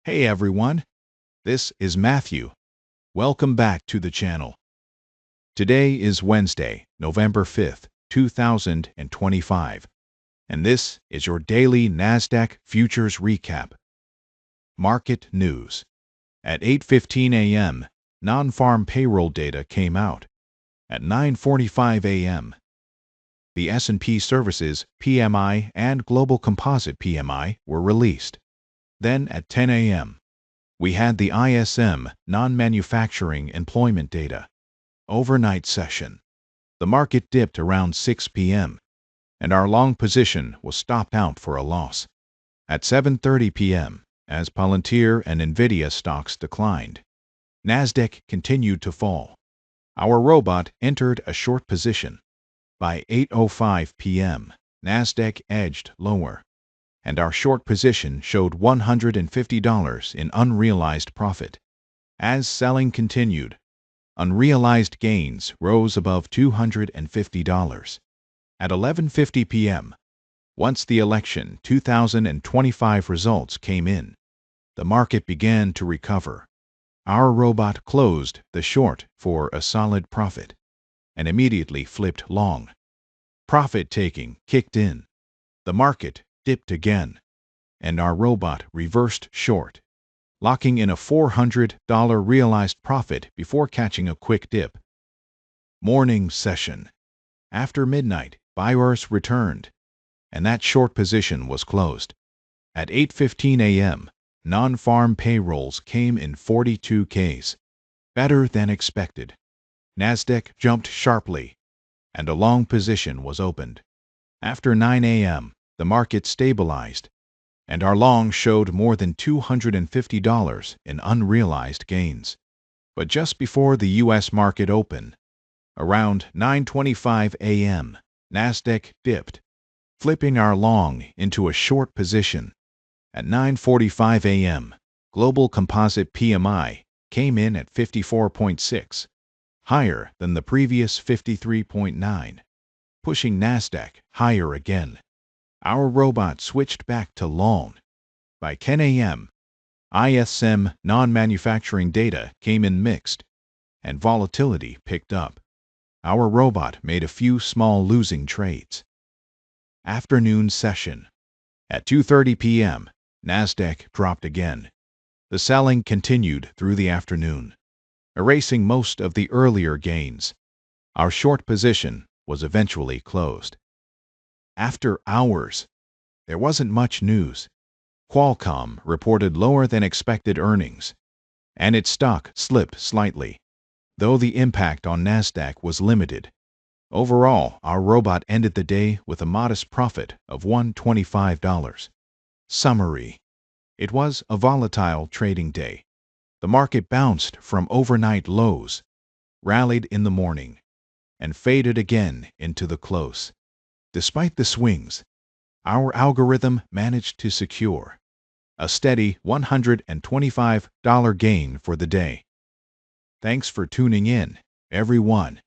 Hey everyone, this is Matthew. Welcome back to the channel. Today is Wednesday, November 5th, 2025, and this is your daily Nasdaq Futures Recap. Market News. At 8:15 a.m., non-farm payroll data came out. At 9:45 a.m., the S&P Services PMI and Global Composite PMI were released. Then at 10 a.m., we had the ISM non-manufacturing employment data. Overnight session. The market dipped around 6 p.m., and our long position was stopped out for a loss. At 7:30 p.m., as Palantir and Nvidia stocks declined, Nasdaq continued to fall. Our robot entered a short position. By 8:05 p.m., Nasdaq edged lower, and our short position showed $150 in unrealized profit. As selling continued, unrealized gains rose above $250. At 11:50 p.m., once the election 2025 results came in, the market began to recover. Our robot closed the short for a solid profit and immediately flipped long. Profit-taking kicked in. The market dipped again, and our robot reversed short, locking in a $400 realized profit before catching a quick dip. Morning session. After midnight, buyers returned, and that short position was closed. At 8:15 a.m., non-farm payrolls came in 42Ks, better than expected. Nasdaq jumped sharply, and a long position was opened. After 9 a.m., the market stabilized, and our long showed more than $250 in unrealized gains. But just before the U.S. market opened, around 9:25 a.m., Nasdaq dipped, flipping our long into a short position. At 9:45 a.m., Global Composite PMI came in at 54.6, higher than the previous 53.9, pushing Nasdaq higher again. Our robot switched back to long. By 10 a.m., ISM non-manufacturing data came in mixed, and volatility picked up. Our robot made a few small losing trades. Afternoon session. At 2:30 p.m., Nasdaq dropped again. The selling continued through the afternoon, erasing most of the earlier gains. Our short position was eventually closed. After hours, there wasn't much news. Qualcomm reported lower than expected earnings, and its stock slipped slightly, though the impact on Nasdaq was limited. Overall, our robot ended the day with a modest profit of $125. Summary. It was a volatile trading day. The market bounced from overnight lows, rallied in the morning, and faded again into the close. Despite the swings, our algorithm managed to secure a steady $125 gain for the day. Thanks for tuning in, everyone.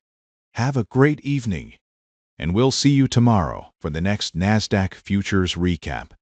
Have a great evening, and we'll see you tomorrow for the next Nasdaq Futures Recap.